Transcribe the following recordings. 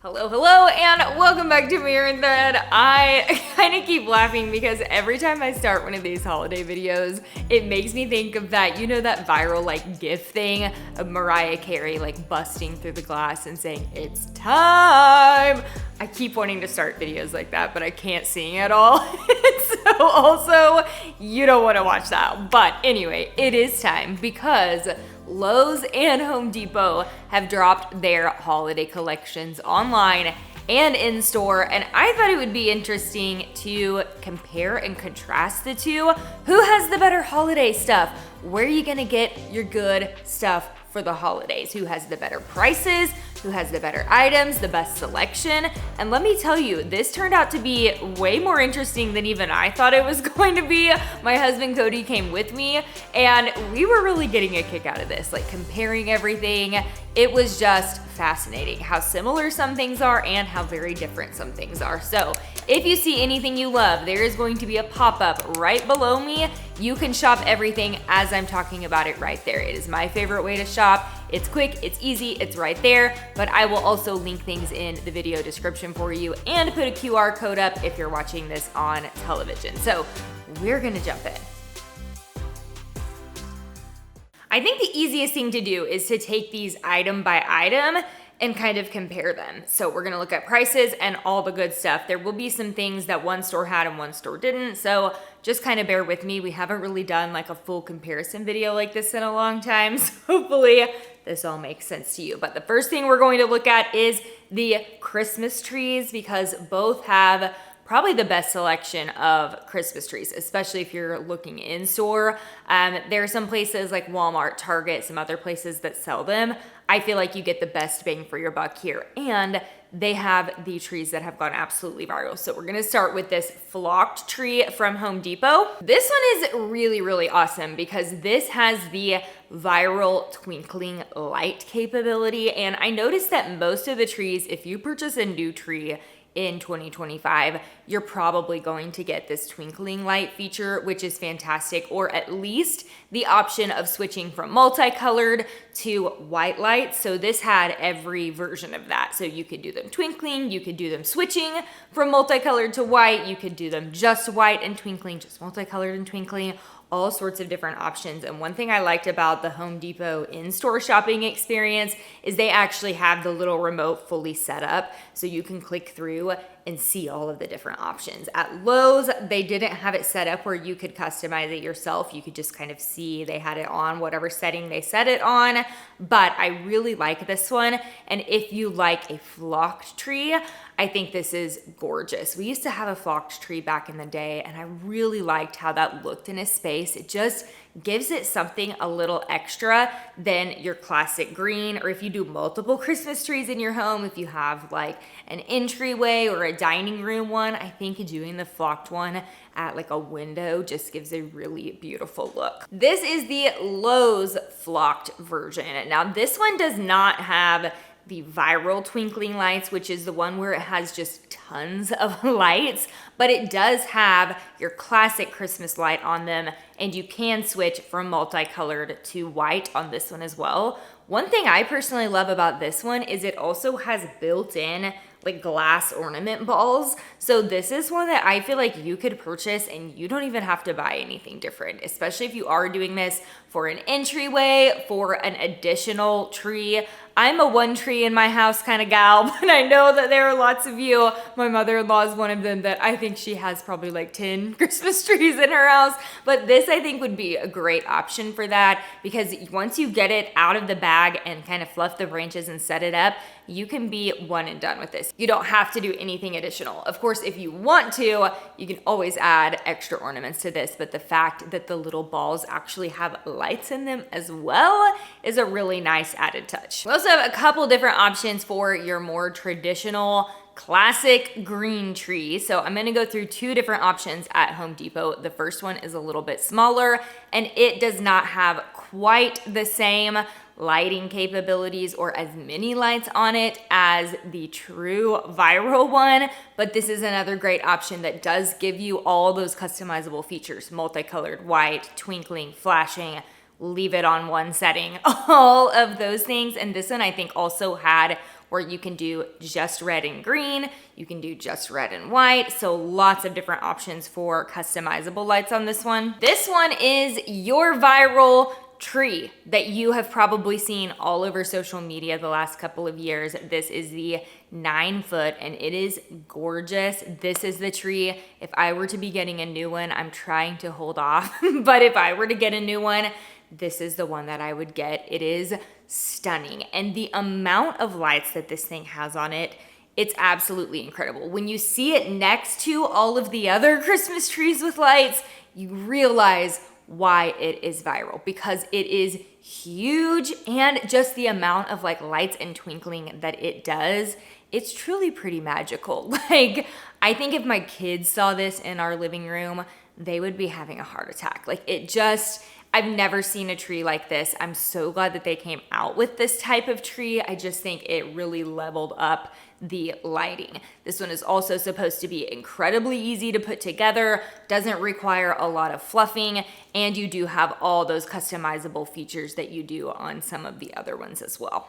Hello, hello, and welcome back to Mirror and Thread. I kind of keep laughing because every time I start one of these holiday videos, it makes me think of that, you know, that viral like GIF thing of Mariah Carey like busting through the glass and saying, "It's time." I keep wanting to start videos like that, but I can't sing at all. So also, you don't want to watch that. But anyway, it is time because Lowe's and Home Depot have dropped their holiday collections online and in store, and I thought it would be interesting to compare and contrast the two. Who has the better holiday stuff? Where are you gonna get your good stuff for the holidays? Who has the better prices? Who has the better items, the best selection? And let me tell you, this turned out to be way more interesting than even I thought it was going to be. My husband Cody came with me and we were really getting a kick out of this, like comparing everything. It was just fascinating how similar some things are and how very different some things are. So if you see anything you love, there is going to be a pop-up right below me. You can shop everything as I'm talking about it right there. It is my favorite way to shop. It's quick, it's easy, it's right there, but I will also link things in the video description for you and put a QR code up if you're watching this on television. So we're gonna jump in. I think the easiest thing to do is to take these item by item and kind of compare them. So we're gonna look at prices and all the good stuff. There will be some things that one store had and one store didn't, so just kind of bear with me. We haven't really done like a full comparison video like this in a long time, so hopefully this all makes sense to you. But the first thing we're going to look at is the Christmas trees, because both have probably the best selection of Christmas trees, especially if you're looking in store. There are some places like Walmart, Target, some other places that sell them. I feel like you get the best bang for your buck here. And they have the trees that have gone absolutely viral. So we're gonna start with this flocked tree from Home Depot. This one is really, really awesome because this has the viral twinkling light capability. And I noticed that most of the trees, if you purchase a new tree in 2025, you're probably going to get this twinkling light feature, which is fantastic, or at least the option of switching from multicolored to white lights. So this had every version of that. So you could do them twinkling, you could do them switching from multicolored to white, you could do them just white and twinkling, just multicolored and twinkling, all sorts of different options. And one thing I liked about the Home Depot in-store shopping experience is they actually have the little remote fully set up so you can click through and see all of the different options. At Lowe's, they didn't have it set up where you could customize it yourself. You could just kind of see they had it on whatever setting they set it on, but I really like this one. And if you like a flocked tree, I think this is gorgeous. We used to have a flocked tree back in the day, and I really liked how that looked in a space. It just gives it something a little extra than your classic green, or if you do multiple Christmas trees in your home, if you have like an entryway or a dining room one, I think doing the flocked one at like a window just gives a really beautiful look. This is the Lowe's flocked version. Now this one does not have the viral twinkling lights, which is the one where it has just tons of lights, but it does have your classic Christmas light on them, and you can switch from multicolored to white on this one as well. One thing I personally love about this one is it also has built-in like glass ornament balls. So this is one that I feel like you could purchase and you don't even have to buy anything different, especially if you are doing this for an entryway, for an additional tree. I'm a one tree in my house kind of gal, but I know that there are lots of you. My mother-in-law is one of them that I think she has probably like 10 Christmas trees in her house. But this I think would be a great option for that, because once you get it out of the bag and kind of fluff the branches and set it up, you can be one and done with this. You don't have to do anything additional. Of course, if you want to, you can always add extra ornaments to this, but the fact that the little balls actually have lights in them as well is a really nice added touch. We also have a couple different options for your more traditional classic green tree. So I'm gonna go through two different options at Home Depot. The first one is a little bit smaller and it does not have quite the same lighting capabilities or as many lights on it as the true viral one, but this is another great option that does give you all those customizable features: multicolored, white, twinkling, flashing, leave it on one setting, all of those things. And this one I think also had or you can do just red and green. You can do just red and white. So lots of different options for customizable lights on this one. This one is your viral tree that you have probably seen all over social media the last couple of years. This is the 9-foot and it is gorgeous. This is the tree. If I were to be getting a new one, I'm trying to hold off, but if I were to get a new one, this is the one that I would get. It is stunning. And the amount of lights that this thing has on it, it's absolutely incredible. When you see it next to all of the other Christmas trees with lights, you realize why it is viral, because it is huge, and just the amount of like lights and twinkling that it does, it's truly pretty magical. Like, I think if my kids saw this in our living room, they would be having a heart attack. Like, it just, I've never seen a tree like this. I'm so glad that they came out with this type of tree. I just think it really leveled up the lighting. This one is also supposed to be incredibly easy to put together, doesn't require a lot of fluffing, and you do have all those customizable features that you do on some of the other ones as well.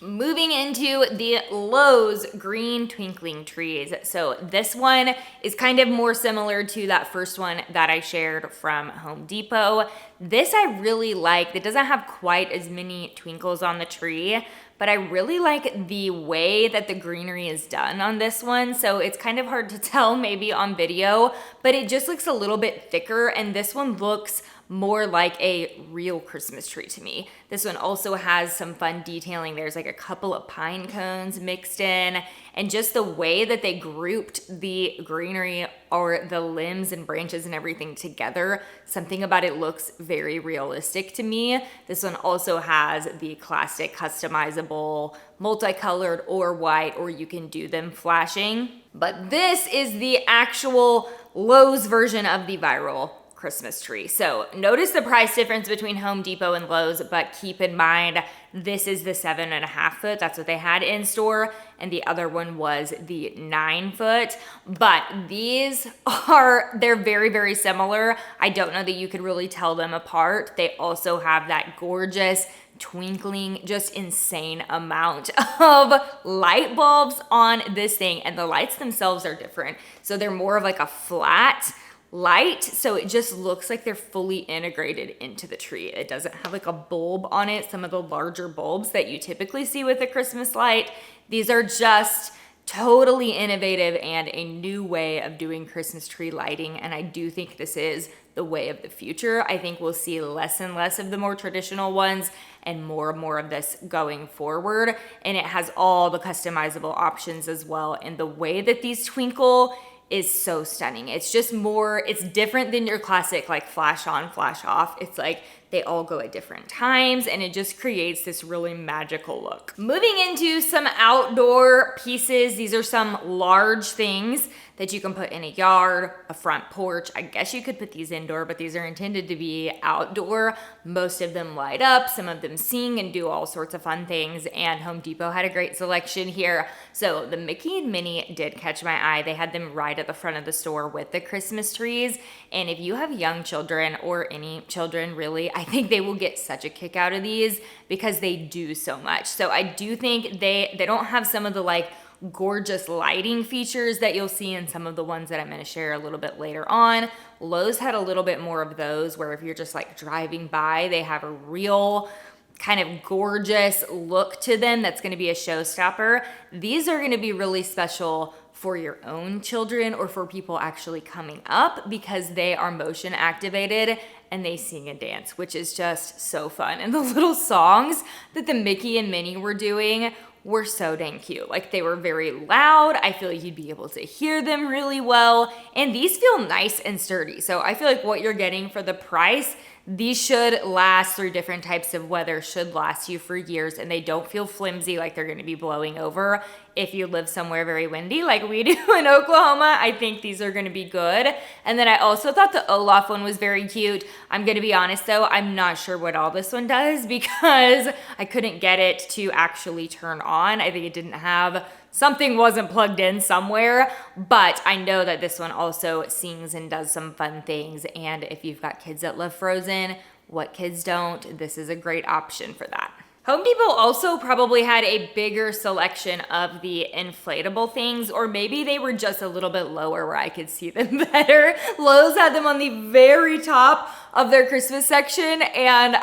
Moving into the Lowe's green twinkling trees. So this one is kind of more similar to that first one that I shared from Home Depot. This I really like. It doesn't have quite as many twinkles on the tree, but I really like the way that the greenery is done on this one. So it's kind of hard to tell maybe on video, but it just looks a little bit thicker, and this one looks more like a real Christmas tree to me. This one also has some fun detailing. There's like a couple of pine cones mixed in, and just the way that they grouped the greenery or the limbs and branches and everything together, something about it looks very realistic to me. This one also has the classic customizable multicolored or white, or you can do them flashing. But this is the actual Lowe's version of the viral Christmas tree. So notice the price difference between Home Depot and Lowe's, but keep in mind, this is the 7.5-foot. That's what they had in store. And the other one was the 9-foot. But these they're very, very similar. I don't know that you could really tell them apart. They also have that gorgeous twinkling, just insane amount of light bulbs on this thing. And the lights themselves are different. So they're more of like a flat light, so it just looks like they're fully integrated into the tree. It doesn't have like a bulb on it, some of the larger bulbs that you typically see with a Christmas light. These are just totally innovative and a new way of doing Christmas tree lighting, and I do think this is the way of the future. I think we'll see less and less of the more traditional ones and more of this going forward, and it has all the customizable options as well, and the way that these twinkle is so stunning. It's just more, it's different than your classic like flash on, flash off. It's like they all go at different times, and it just creates this really magical look. Moving into some outdoor pieces, these are some large things that you can put in a yard, a front porch. I guess you could put these indoor, but these are intended to be outdoor. Most of them light up, some of them sing and do all sorts of fun things, and Home Depot had a great selection here. So the Mickey and Minnie did catch my eye. They had them right at the front of the store with the Christmas trees, and if you have young children or any children really, I think they will get such a kick out of these because they do so much. So I do think they don't have some of the like gorgeous lighting features that you'll see in some of the ones that I'm going to share a little bit later on. Lowe's had a little bit more of those, where if you're just like driving by, they have a real kind of gorgeous look to them that's going to be a showstopper. These are going to be really special for your own children or for people actually coming up, because they are motion activated and they sing and dance, which is just so fun. And the little songs that the Mickey and Minnie were doing were so dang cute. Like, they were very loud. I feel like you'd be able to hear them really well. And these feel nice and sturdy. So I feel like what you're getting for the price, these should last through different types of weather, should last you for years, and they don't feel flimsy like they're gonna be blowing over. If you live somewhere very windy like we do in Oklahoma, I think these are gonna be good. And then I also thought the Olaf one was very cute. I'm gonna be honest though, I'm not sure what all this one does because I couldn't get it to actually turn on. I think it didn't have, something wasn't plugged in somewhere, but I know that this one also sings and does some fun things. And if you've got kids that love Frozen, what kids don't, this is a great option for that. Home Depot also probably had a bigger selection of the inflatable things, or maybe they were just a little bit lower where I could see them better. Lowe's had them on the very top of their Christmas section, and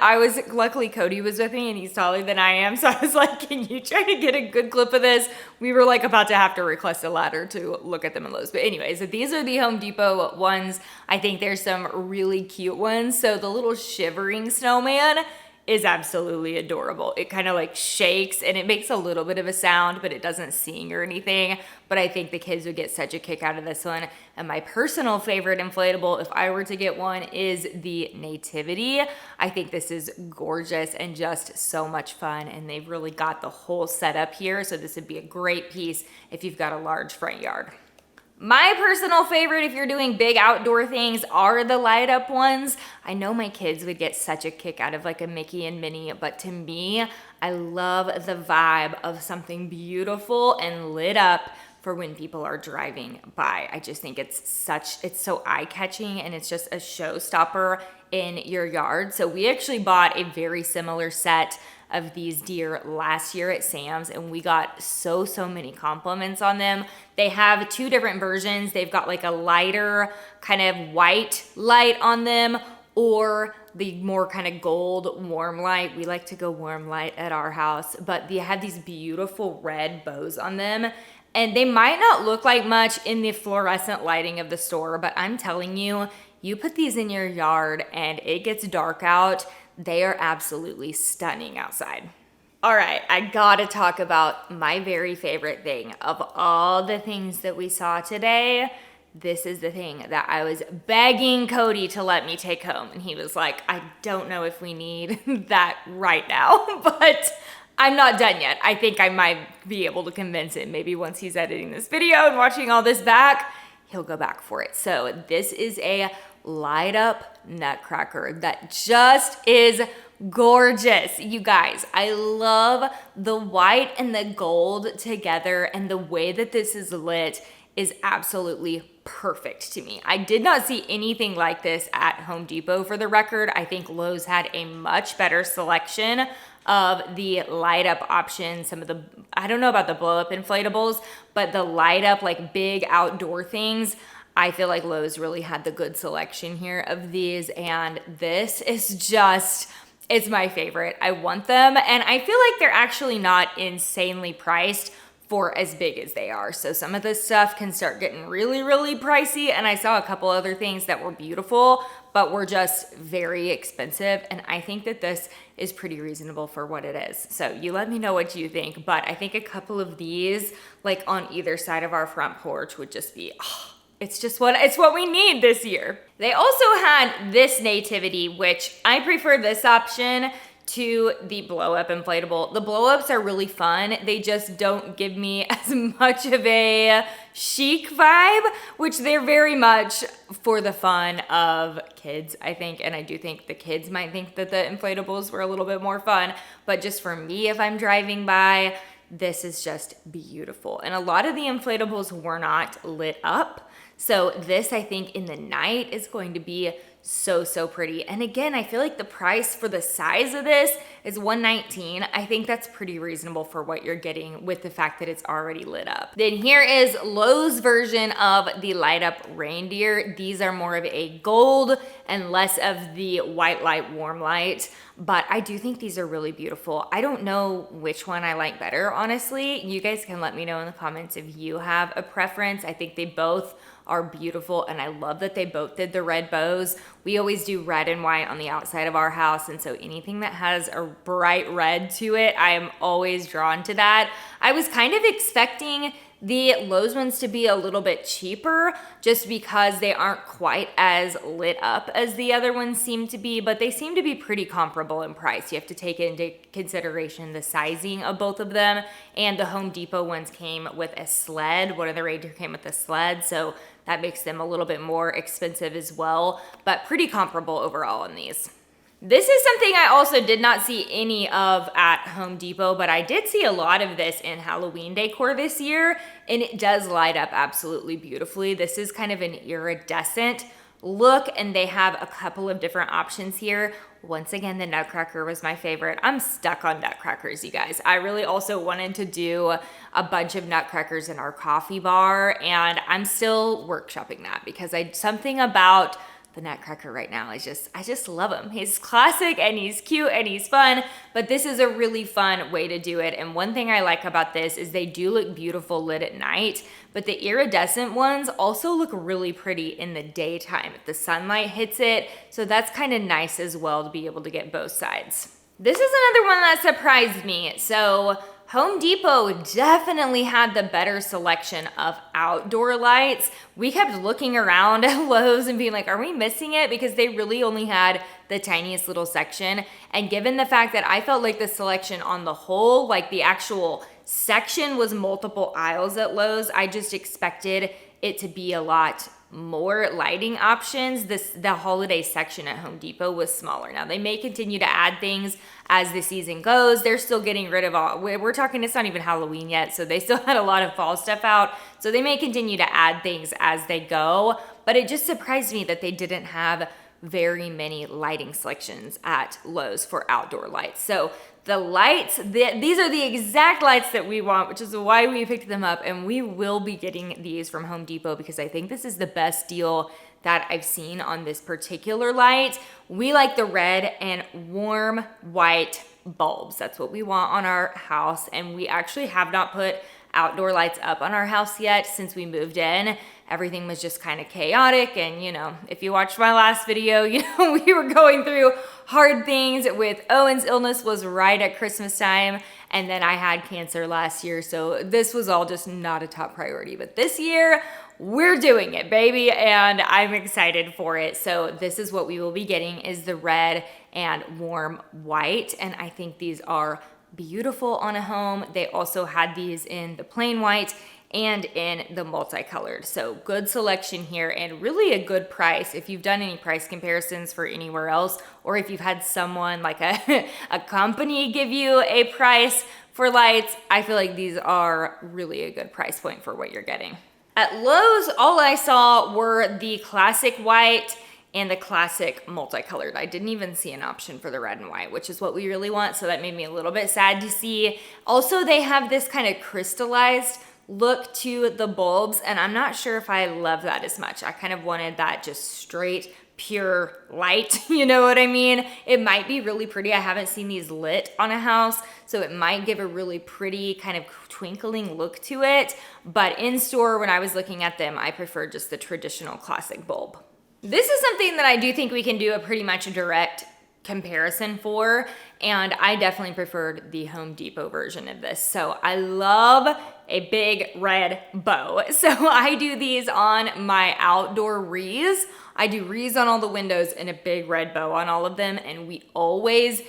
luckily Cody was with me and he's taller than I am, so I was like, can you try to get a good clip of this? We were like about to have to request a ladder to look at them in Lowe's. But anyways, these are the Home Depot ones. I think there's some really cute ones. So the little shivering snowman is absolutely adorable. It kind of like shakes and it makes a little bit of a sound, but it doesn't sing or anything. But I think the kids would get such a kick out of this one. And my personal favorite inflatable, if I were to get one, is the Nativity. I think this is gorgeous and just so much fun. And they've really got the whole setup here. So this would be a great piece if you've got a large front yard. My personal favorite, if you're doing big outdoor things, are the light up ones. I know my kids would get such a kick out of like a Mickey and Minnie, but to me, I love the vibe of something beautiful and lit up for when people are driving by. I just think it's so eye-catching and it's just a showstopper in your yard. So we actually bought a very similar set of these deer last year at Sam's, and we got so many compliments on them. They have two different versions. They've got like a lighter kind of white light on them, or the more kind of gold warm light. We like to go warm light at our house, but they have these beautiful red bows on them. And they might not look like much in the fluorescent lighting of the store, but I'm telling you, you put these in your yard and it gets dark out, they are absolutely stunning outside. All right, I gotta talk about my very favorite thing of all the things that we saw today. This is the thing that I was begging Cody to let me take home. And he was like, I don't know if we need that right now, but I'm not done yet. I think I might be able to convince him. Maybe once he's editing this video and watching all this back, he'll go back for it. So this is a light up nutcracker that just is gorgeous. You guys, I love the white and the gold together, and the way that this is lit is absolutely perfect to me. I did not see anything like this at Home Depot, for the record. I think Lowe's had a much better selection of the light up options. I don't know about the blow up inflatables, but the light up like big outdoor things, I feel like Lowe's really had the good selection here of these, and this is just, it's my favorite. I want them, and I feel like they're actually not insanely priced for as big as they are. So some of this stuff can start getting really pricey, and I saw a couple other things that were beautiful, but were just very expensive, and I think that this is pretty reasonable for what it is. So you let me know what you think, but I think a couple of these, like on either side of our front porch, would just be, it's what we need this year. They also had this Nativity, which I prefer this option to the blow-up inflatable. The blow-ups are really fun. They just don't give me as much of a chic vibe, which they're very much for the fun of kids, I think. And I do think the kids might think that the inflatables were a little bit more fun. But just for me, if I'm driving by, this is just beautiful. And a lot of the inflatables were not lit up. So this, I think, in the night is going to be so pretty. And again, I feel like the price for the size of this is $119. I think that's pretty reasonable for what you're getting with the fact that it's already lit up. Then here is Lowe's version of the light up reindeer. These are more of a gold and less of the white light, warm light, but I do think these are really beautiful. I don't know which one I like better, honestly. You guys can let me know in the comments if you have a preference. I think they both are beautiful, and I love that they both did the red bows. We always do red and white on the outside of our house, and so anything that has a bright red to it, I am always drawn to that. I was kind of expecting the Lowe's ones to be a little bit cheaper just because they aren't quite as lit up as the other ones seem to be, but they seem to be pretty comparable in price. You have to take into consideration the sizing of both of them, and the Home Depot ones came with a sled. One of the reindeer came with a sled, so that makes them a little bit more expensive as well, but pretty comparable overall on these. This is something I also did not see any of at Home Depot, but I did see a lot of this in Halloween decor this year, and it does light up absolutely beautifully. This is kind of an iridescent look, and they have a couple of different options here. Once again, the Nutcracker was my favorite. I'm stuck on Nutcrackers, you guys. I really also wanted to do a bunch of Nutcrackers in our coffee bar, and I'm still workshopping that because something about the Nutcracker right now I just love him. He's classic and he's cute and he's fun, but this is a really fun way to do it. And one thing I like about this is they do look beautiful lit at night, but the iridescent ones also look really pretty in the daytime if the sunlight hits it. So that's kind of nice as well to be able to get both sides. This is another one that surprised me. So Home Depot definitely had the better selection of outdoor lights. We kept looking around at Lowe's and being like, are we missing it? Because they really only had the tiniest little section. And given the fact that I felt like the selection on the whole, like the actual section was multiple aisles at Lowe's, I just expected it to be a lot more lighting options. The holiday section at Home Depot was smaller. Now they may continue to add things as the season goes. They're still getting rid of all, we're talking, it's not even Halloween yet, so they still had a lot of fall stuff out. So they may continue to add things as they go, but it just surprised me that they didn't have very many lighting selections at Lowe's for outdoor lights. So the lights, these are the exact lights that we want, which is why we picked them up, and we will be getting these from Home Depot because I think this is the best deal that I've seen on this particular light. We like the red and warm white bulbs. That's what we want on our house, and we actually have not put outdoor lights up on our house yet since we moved in. Everything was just kind of chaotic, and if you watched my last video, we were going through hard things with Owen's illness was right at Christmas time, and then I had cancer last year, so this was all just not a top priority. But this year, we're doing it, baby, and I'm excited for it. So this is what we will be getting, is the red and warm white, and I think these are beautiful on a home. They also had these in the plain white and in the multicolored. So good selection here and really a good price. If you've done any price comparisons for anywhere else, or if you've had someone like a company give you a price for lights, I feel like these are really a good price point for what you're getting. At Lowe's, all I saw were the classic white and the classic multicolored. I didn't even see an option for the red and white, which is what we really want, so that made me a little bit sad to see. Also, they have this kind of crystallized look to the bulbs, and I'm not sure if I love that as much. I kind of wanted that just straight, pure light, you know what I mean? It might be really pretty. I haven't seen these lit on a house, so it might give a really pretty kind of twinkling look to it, but in store when I was looking at them, I preferred just the traditional classic bulb. This is something that I do think we can do a pretty much direct comparison for, and I definitely preferred the Home Depot version of this. So I love a big red bow. So I do these on my outdoor wreaths. I do wreaths on all the windows and a big red bow on all of them, and we always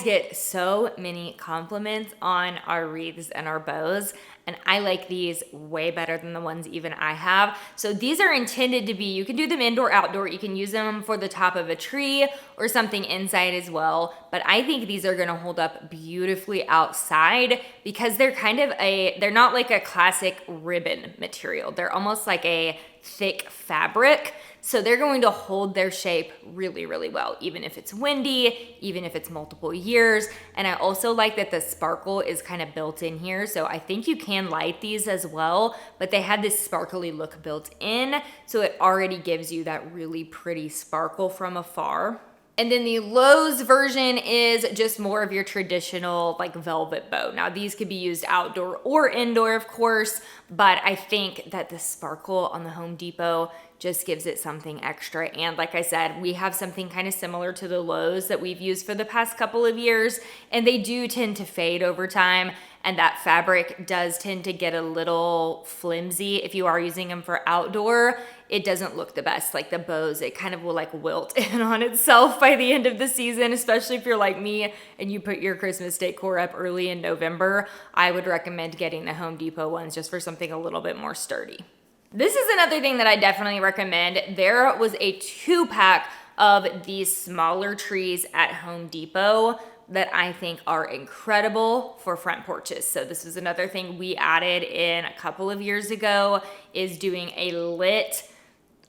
get so many compliments on our wreaths and our bows, and I like these way better than the ones even I have. So these are intended to be, you can do them indoor, outdoor, you can use them for the top of a tree or something inside as well, but I think these are gonna hold up beautifully outside because they're they're not like a classic ribbon material. They're almost like a thick fabric. So they're going to hold their shape really, really well, even if it's windy, even if it's multiple years. And I also like that the sparkle is kind of built in here. So I think you can light these as well, but they had this sparkly look built in. So it already gives you that really pretty sparkle from afar. And then the Lowe's version is just more of your traditional like velvet bow. Now these could be used outdoor or indoor, of course, but I think that the sparkle on the Home Depot just gives it something extra. And like I said, we have something kind of similar to the Lowe's that we've used for the past couple of years, and they do tend to fade over time, and that fabric does tend to get a little flimsy. If you are using them for outdoor, it doesn't look the best. Like the bows, it kind of will like wilt in on itself by the end of the season, especially if you're like me and you put your Christmas decor up early in November. I would recommend getting the Home Depot ones just for something a little bit more sturdy. This is another thing that I definitely recommend. There was a 2-pack of these smaller trees at Home Depot that I think are incredible for front porches. So this is another thing we added in a couple of years ago, is doing a lit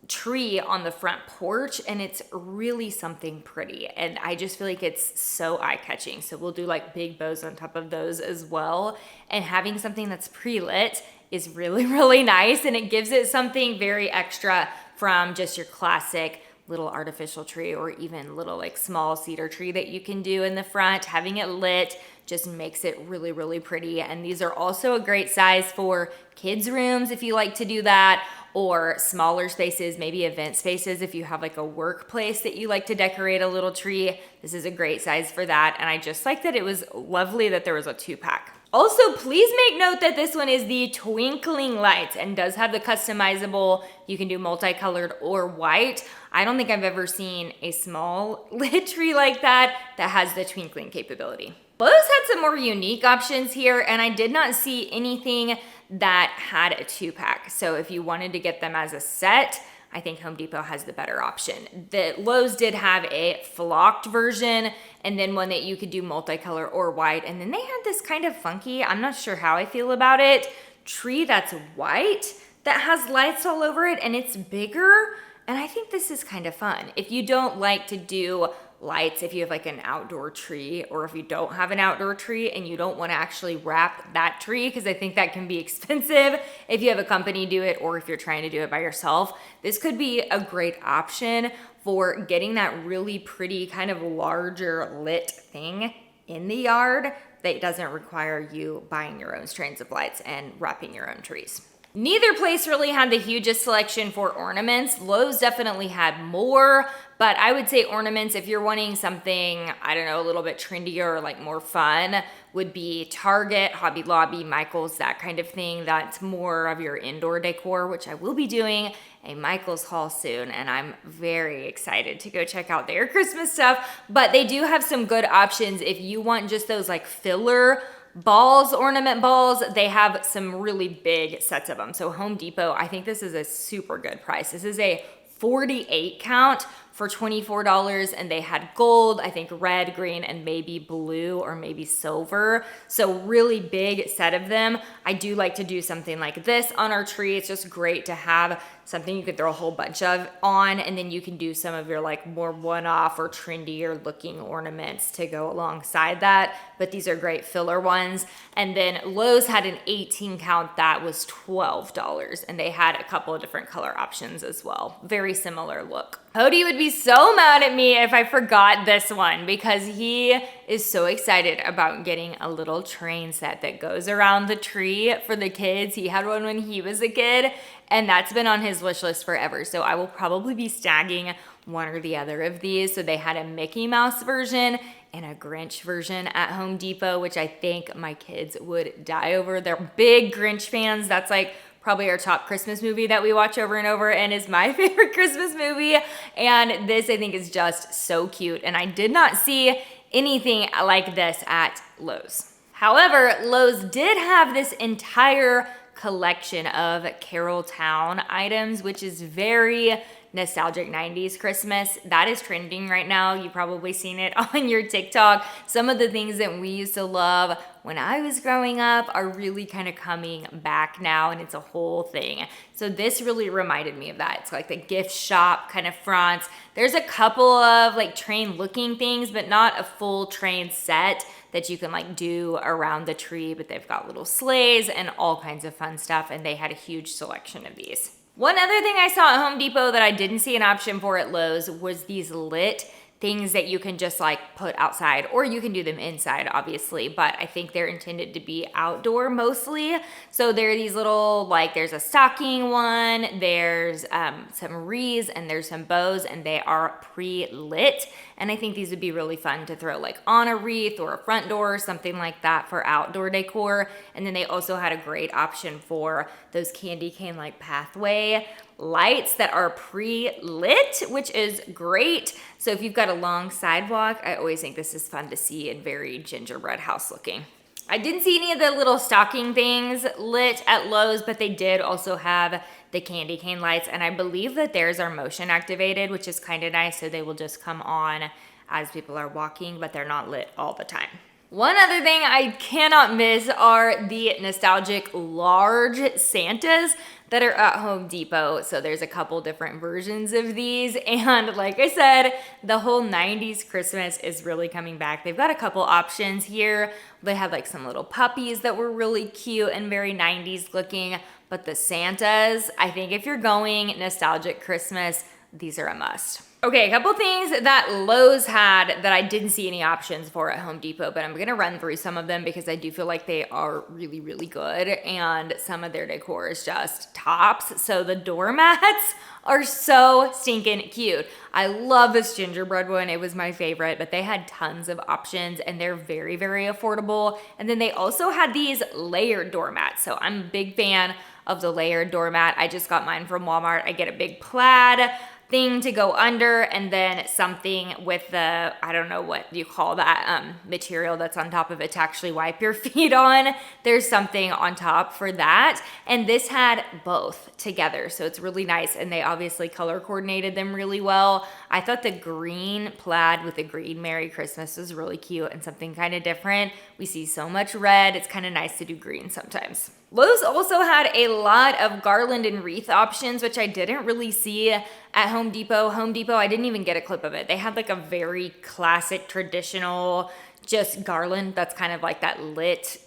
tree on the front porch, and it's really something pretty, and I just feel like it's so eye-catching. So we'll do like big bows on top of those as well, and having something that's pre-lit is really, really nice, and it gives it something very extra from just your classic little artificial tree or even little like small cedar tree that you can do in the front. Having it lit just makes it really, really pretty. And these are also a great size for kids' rooms if you like to do that, or smaller spaces, maybe event spaces if you have like a workplace that you like to decorate a little tree. This is a great size for that. And I just like that it was lovely that there was a 2-pack. Also, please make note that this one is the twinkling lights and does have the customizable, you can do multicolored or white. I don't think I've ever seen a small lit tree like that that has the twinkling capability. Lowe's had some more unique options here, and I did not see anything that had a 2-pack. So if you wanted to get them as a set, I think Home Depot has the better option. The Lowe's did have a flocked version, and then one that you could do multicolor or white. And then they had this kind of funky, I'm not sure how I feel about it, tree that's white that has lights all over it, and it's bigger. And I think this is kind of fun. If you don't like to do lights, if you have like an outdoor tree, or if you don't have an outdoor tree and you don't want to actually wrap that tree, because I think that can be expensive if you have a company do it, or if you're trying to do it by yourself, this could be a great option for getting that really pretty kind of larger lit thing in the yard that doesn't require you buying your own strands of lights and wrapping your own trees. Neither place really had the hugest selection for ornaments. Lowe's definitely had more, but I would say ornaments, if you're wanting something, I don't know, a little bit trendier or like more fun, would be Target, Hobby Lobby, Michael's, that kind of thing. That's more of your indoor decor, which I will be doing a Michael's haul soon, and I'm very excited to go check out their Christmas stuff. But they do have some good options if you want just those like filler balls, ornament balls. They have some really big sets of them. So Home Depot, I think this is a super good price. This is a 48 count for $24, and they had gold, I think red, green, and maybe blue or maybe silver. So really big set of them. I do like to do something like this on our tree. It's just great to have something you could throw a whole bunch of on, and then you can do some of your like more one-off or trendier looking ornaments to go alongside that. But these are great filler ones. And then Lowe's had an 18 count that was $12, and they had a couple of different color options as well. Very similar look. Cody would be so mad at me if I forgot this one, because he is so excited about getting a little train set that goes around the tree for the kids. He had one when he was a kid, and that's been on his wish list forever. So I will probably be snagging one or the other of these. So they had a Mickey Mouse version and a Grinch version at Home Depot, which I think my kids would die over. They're big Grinch fans. That's like probably our top Christmas movie that we watch over and over, and is my favorite Christmas movie. And this I think is just so cute. And I did not see anything like this at Lowe's. However, Lowe's did have this entire collection of Caroltown items, which is very nostalgic 90s Christmas. That is trending right now. You've probably seen it on your TikTok. Some of the things that we used to love when I was growing up are really kind of coming back now, and it's a whole thing. So this really reminded me of that. It's like the gift shop kind of fronts. There's a couple of like train looking things, but not a full train set that you can like do around the tree, but they've got little sleighs and all kinds of fun stuff, and they had a huge selection of these. One other thing I saw at Home Depot that I didn't see an option for at Lowe's was these lit things that you can just like put outside, or you can do them inside obviously, but I think they're intended to be outdoor mostly. So there are these little, like there's a stocking one, there's some wreaths, and there's some bows, and they are pre-lit. And I think these would be really fun to throw like on a wreath or a front door or something like that for outdoor decor. And then they also had a great option for those candy cane like pathway lights that are pre-lit, which is great. So if you've got a long sidewalk, I always think this is fun to see and very gingerbread house looking. I didn't see any of the little stocking things lit at Lowe's, but they did also have the candy cane lights, and I believe that theirs are motion activated, which is kind of nice. So they will just come on as people are walking, but they're not lit all the time. One other thing I cannot miss are the nostalgic large Santas that are at Home Depot. So there's a couple different versions of these. And like I said, the whole 90s Christmas is really coming back. They've got a couple options here. They had like some little puppies that were really cute and very 90s looking. But the Santas, I think if you're going nostalgic Christmas, these are a must. Okay, a couple things that Lowe's had that I didn't see any options for at Home Depot, but I'm gonna run through some of them because I do feel like they are really, really good, and some of their decor is just tops. So the doormats are so stinking cute. I love this gingerbread one. It was my favorite, but they had tons of options and they're very, very affordable. And then they also had these layered doormats. So I'm a big fan of the layered doormat. I just got mine from Walmart. I get a big plaid thing to go under and then something with the, I don't know what you call that material that's on top of it to actually wipe your feet on. There's something on top for that. And this had both together. So it's really nice. And they obviously color coordinated them really well. I thought the green plaid with the green Merry Christmas was really cute and something kind of different. We see so much red. It's kind of nice to do green sometimes. Lowe's also had a lot of garland and wreath options, which I didn't really see at Home Depot. Home Depot, I didn't even get a clip of it. They had like a very classic, traditional, just garland that's kind of like that lit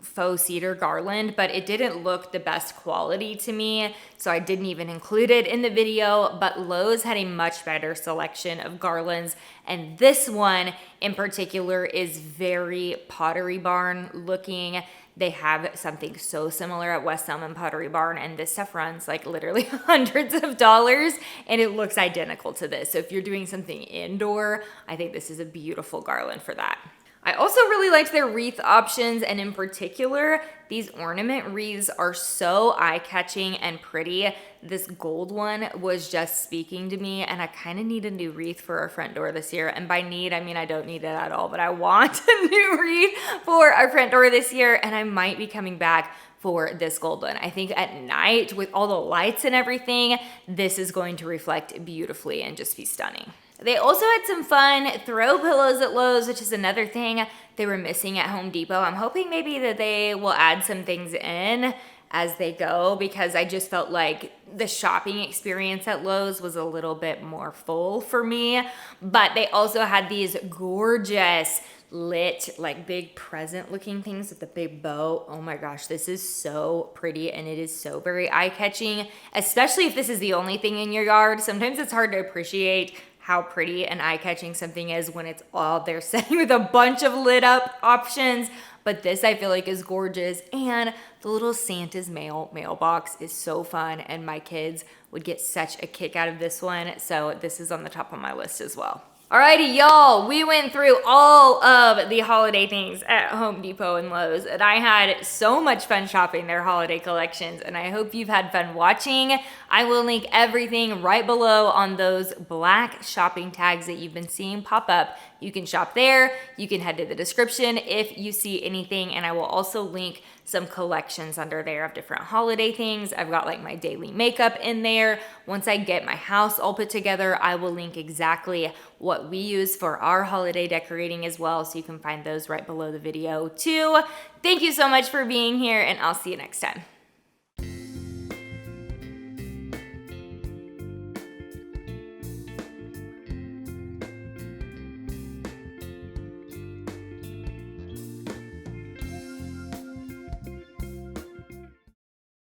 faux cedar garland, but it didn't look the best quality to me, so I didn't even include it in the video. But Lowe's had a much better selection of garlands, and this one in particular is very Pottery Barn looking. They have something so similar at West Elm and Pottery Barn, and this stuff runs like literally hundreds of dollars, and it looks identical to this. So if you're doing something indoor, I think this is a beautiful garland for that. I also really liked their wreath options, and in particular, these ornament wreaths are so eye-catching and pretty. This gold one was just speaking to me, and I kind of need a new wreath for our front door this year. And by need, I mean I don't need it at all, but I want a new wreath for our front door this year, and I might be coming back for this gold one. I think at night, with all the lights and everything, this is going to reflect beautifully and just be stunning. They also had some fun throw pillows at Lowe's, which is another thing they were missing at Home Depot. I'm hoping maybe that they will add some things in as they go, because I just felt like the shopping experience at Lowe's was a little bit more full for me. But they also had these gorgeous lit, like big present looking things with the big bow. Oh my gosh, this is so pretty, and it is so very eye-catching, especially if this is the only thing in your yard. Sometimes it's hard to appreciate how pretty and eye-catching something is when it's all there sitting with a bunch of lit up options. But this I feel like is gorgeous, and the little Santa's mailbox is so fun, and my kids would get such a kick out of this one. So this is on the top of my list as well. Alrighty, y'all, we went through all of the holiday things at Home Depot and Lowe's, and I had so much fun shopping their holiday collections, and I hope you've had fun watching. I will link everything right below on those black shopping tags that you've been seeing pop up. You can shop there. You can head to the description if you see anything, and I will also link some collections under there of different holiday things. I've got like my daily makeup in there. Once I get my house all put together, I will link exactly what we use for our holiday decorating as well, so you can find those right below the video too. Thank you so much for being here, and I'll see you next time.